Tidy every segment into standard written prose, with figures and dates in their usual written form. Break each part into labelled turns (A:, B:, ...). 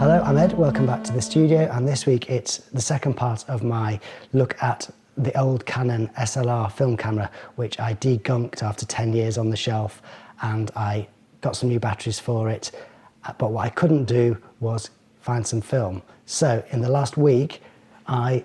A: Hello, I'm Ed, welcome back to the studio, and this week it's the second part of my look at the old Canon SLR film camera, which I degunked after 10 years on the shelf, and I got some new batteries for it, but what I couldn't do was find some film. So in the last week I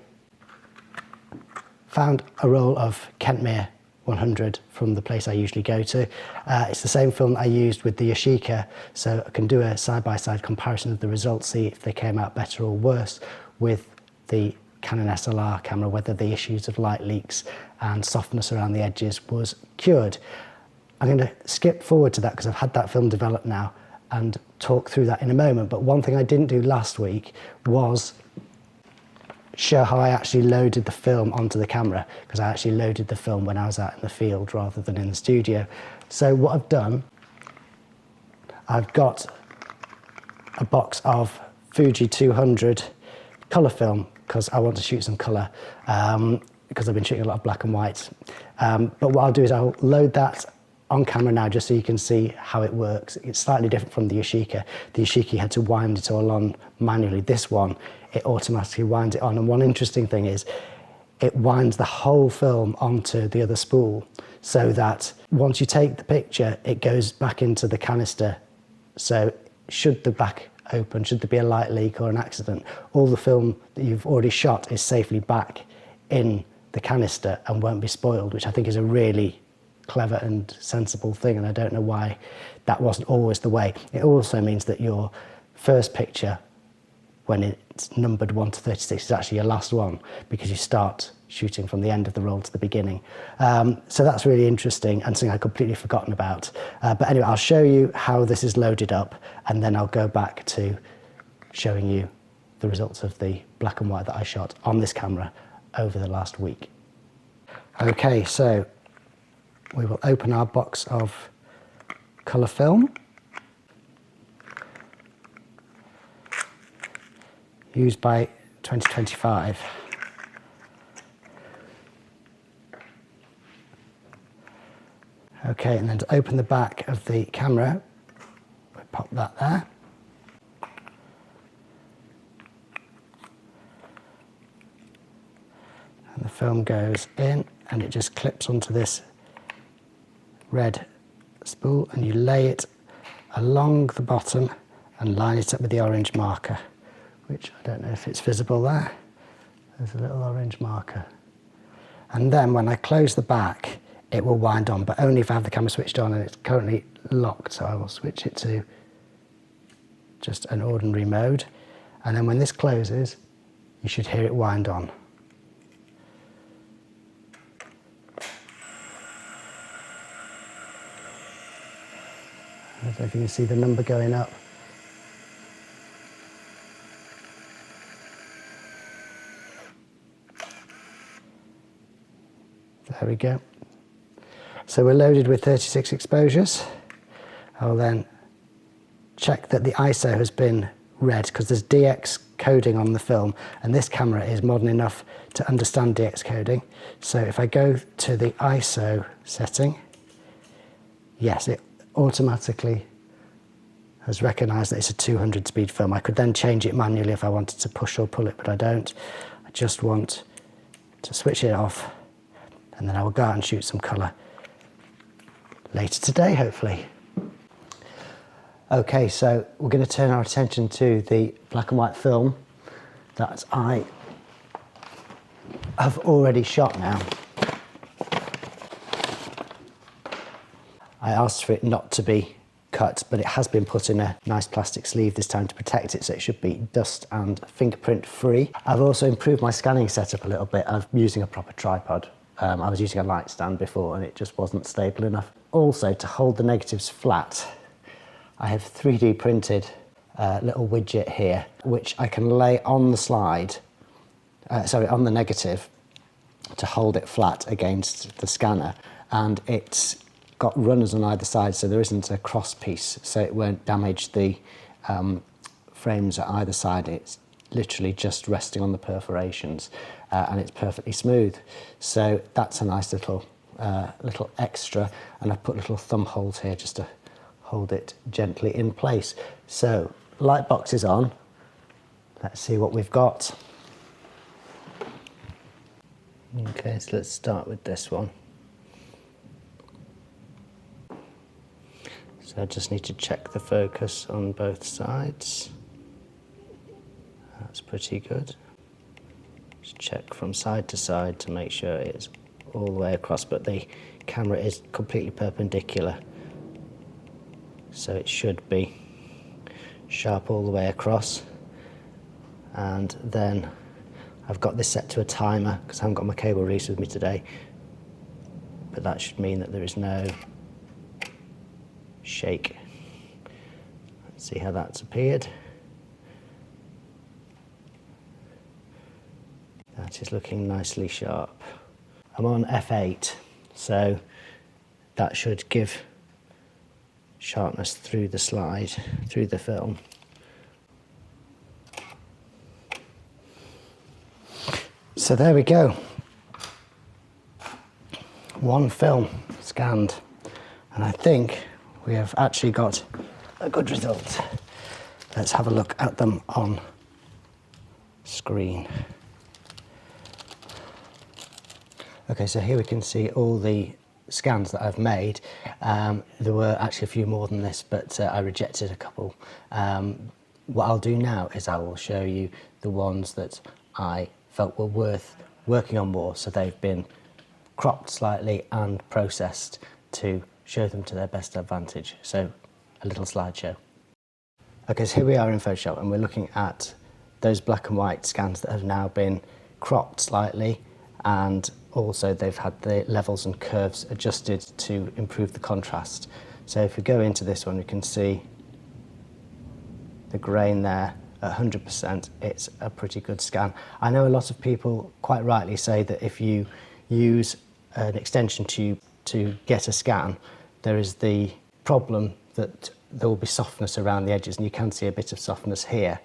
A: found a roll of Kentmere 100 from the place I usually go to. It's the same film I used with the Yashica, so I can do a side-by-side comparison of the results, see if they came out better or worse with the Canon SLR camera, whether the issues of light leaks and softness around the edges was cured. I'm going to skip forward to that because I've had that film developed now and talk through that in a moment, but one thing I didn't do last week was show how I actually loaded the film onto the camera, because I actually loaded the film when I was out in the field rather than in the studio. So what I've done, I've got a box of Fuji 200 colour film because I want to shoot some colour, because I've been shooting a lot of black and white. But what I'll do is I'll load that on camera now just so you can see how it works. It's slightly different from the Yashica. The Yashica had to wind it all on manually. This one, it automatically winds it on. And one interesting thing is it winds the whole film onto the other spool so that once you take the picture, it goes back into the canister. So should the back open, should there be a light leak or an accident, all the film that you've already shot is safely back in the canister and won't be spoiled, which I think is a really clever and sensible thing, and I don't know why that wasn't always the way. It also means that your first picture, when it's numbered 1 to 36, is actually your last one, because you start shooting from the end of the roll to the beginning. So that's really interesting and something I'd completely forgotten about. But anyway, I'll show you how this is loaded up, and then I'll go back to showing you the results of the black and white that I shot on this camera over the last week. Okay, so we will open our box of colour film, used by 2025. Okay, and then to open the back of the camera, we pop that there. And the film goes in and it just clips onto this red spool, and you lay it along the bottom and line it up with the orange marker, which I don't know if it's visible there. There's a little orange marker. And then when I close the back, it will wind on, but only if I have the camera switched on, and it's currently locked, so I will switch it to just an ordinary mode. And then when this closes, you should hear it wind on. I don't know if you can see the number going up. There we go. So we're loaded with 36 exposures. I'll then check that the ISO has been read, because there's DX coding on the film, and this camera is modern enough to understand DX coding. So if I go to the ISO setting, yes, it automatically has recognised that it's a 200 speed film. I could then change it manually if I wanted to push or pull it, but I don't. I just want to switch it off, and then I will go out and shoot some colour later today, hopefully. Okay, so we're going to turn our attention to the black and white film that I have already shot now. I asked for it not to be cut, but it has been put in a nice plastic sleeve this time to protect it, so it should be dust and fingerprint free. I've also improved my scanning setup a little bit. I'm using a proper tripod. I was using a light stand before and it just wasn't stable enough. Also, to hold the negatives flat, I have 3D printed a little widget here, which I can lay on the slide, on the negative, to hold it flat against the scanner, and it's got runners on either side, so there isn't a cross piece, so it won't damage the frames at either side. It's literally just resting on the perforations, and it's perfectly smooth. So that's a nice little extra, and I've put little thumb holes here just to hold it gently in place. So light box is on, Let's see what we've got. Okay, so let's start with this one. So I just need to check the focus on both sides. That's pretty good. Just check from side to side to make sure it's all the way across, but the camera is completely perpendicular, so it should be sharp all the way across. And then I've got this set to a timer because I haven't got my cable release with me today, but that should mean that there is no shake. Let's see how that's appeared. That is looking nicely sharp. I'm on f8, so that should give sharpness through the slide, through the film. So there we go. One film scanned, and I think we have actually got a good result. Let's have a look at them on screen. Okay, so here we can see all the scans that I've made. There were actually a few more than this, but I rejected a couple. What I'll do now is I will show you the ones that I felt were worth working on more, so they've been cropped slightly and processed to show them to their best advantage. So a little slideshow. Okay, so here we are in Photoshop and we're looking at those black and white scans that have now been cropped slightly, and also they've had the levels and curves adjusted to improve the contrast. So if we go into this one, we can see the grain there at 100%. It's a pretty good scan. I know a lot of people quite rightly say that if you use an extension tube to get a scan, there is the problem that there will be softness around the edges, and you can see a bit of softness here.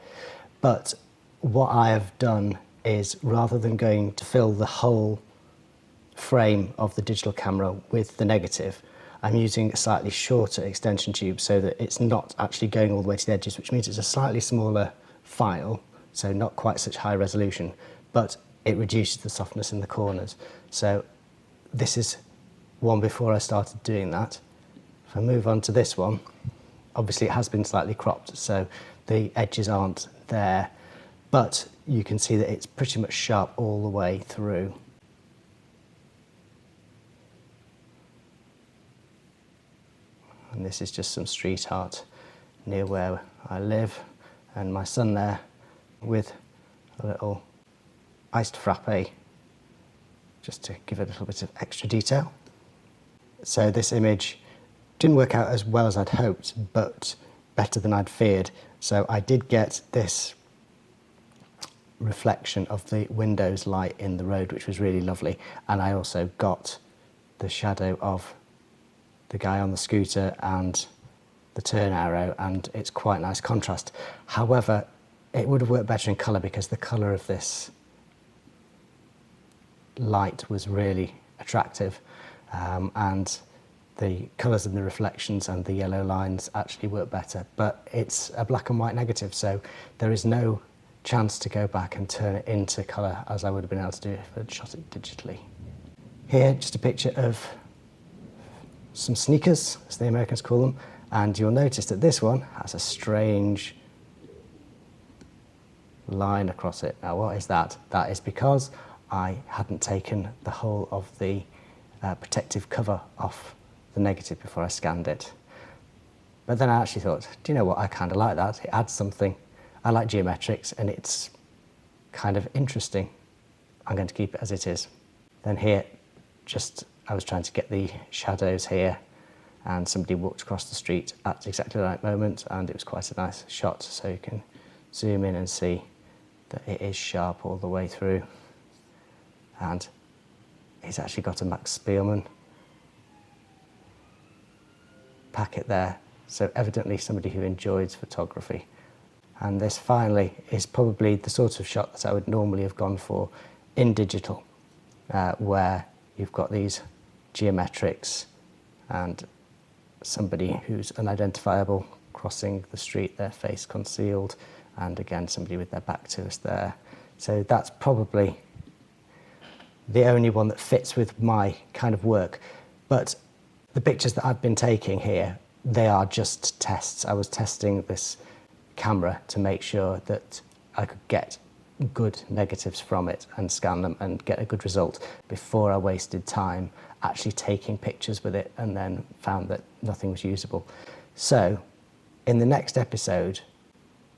A: But what I have done is, rather than going to fill the whole frame of the digital camera with the negative, I'm using a slightly shorter extension tube so that it's not actually going all the way to the edges, which means it's a slightly smaller file, so not quite such high resolution, but it reduces the softness in the corners. So this is one before I started doing that. If I move on to this one, obviously it has been slightly cropped, so the edges aren't there, but you can see that it's pretty much sharp all the way through. And this is just some street art near where I live, and my son there with a little iced frappe, just to give it a little bit of extra detail. So this image didn't work out as well as I'd hoped, but better than I'd feared. So I did get this reflection of the windows light in the road, which was really lovely, and I also got the shadow of the guy on the scooter and the turn arrow, and it's quite nice contrast. However, it would have worked better in colour because the colour of this light was really attractive, and the colours and the reflections and the yellow lines actually work better. But it's a black and white negative, so there is no chance to go back and turn it into colour as I would have been able to do if I'd shot it digitally. Here, just a picture of some sneakers, as the Americans call them, and you'll notice that this one has a strange line across it. Now, what is that? That is because I hadn't taken the whole of the protective cover off the negative before I scanned it. But then I actually thought, do you know what, I kind of like that. It adds something. I like geometrics and it's kind of interesting. I'm going to keep it as it is. Then here, I was trying to get the shadows here, and somebody walked across the street at exactly the right moment, and it was quite a nice shot, so you can zoom in and see that it is sharp all the way through. And he's actually got a Max Spielmann packet there, so evidently somebody who enjoys photography. And this finally is probably the sort of shot that I would normally have gone for in digital, where you've got these geometrics and somebody who's unidentifiable crossing the street, their face concealed, and again somebody with their back to us there. So that's probably the only one that fits with my kind of work. But the pictures that I've been taking here, they are just tests. I was testing this camera to make sure that I could get good negatives from it and scan them and get a good result before I wasted time actually taking pictures with it and then found that nothing was usable. So in the next episode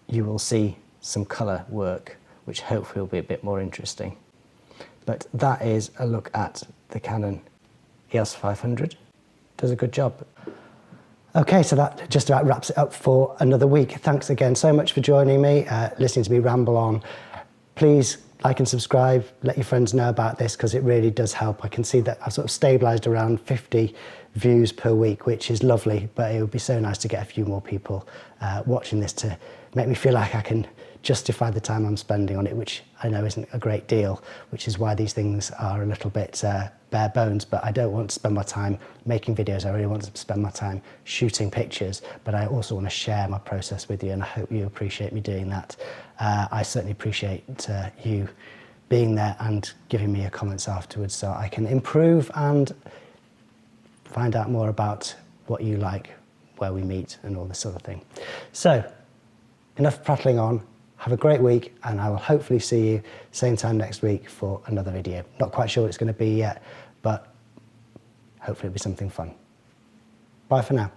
A: you will see some colour work, which hopefully will be a bit more interesting. But that is a look at the Canon Eos500. Does a good job. Okay, so that just about wraps it up for another week. Thanks again so much for joining me, listening to me ramble on. Please like and subscribe, let your friends know about this, because it really does help. I can see that I've sort of stabilised around 50 views per week, which is lovely, but it would be so nice to get a few more people watching this to make me feel like I can justify the time I'm spending on it, which I know isn't a great deal, which is why these things are a little bit bare bones. But I don't want to spend my time making videos. I really want to spend my time shooting pictures, but I also want to share my process with you, and I hope you appreciate me doing that. I certainly appreciate you being there and giving me your comments afterwards so I can improve and find out more about what you like, where we meet and all this sort of thing. So enough prattling on. Have a great week, and I will hopefully see you same time next week for another video. Not quite sure what it's going to be yet, but hopefully it'll be something fun. Bye for now.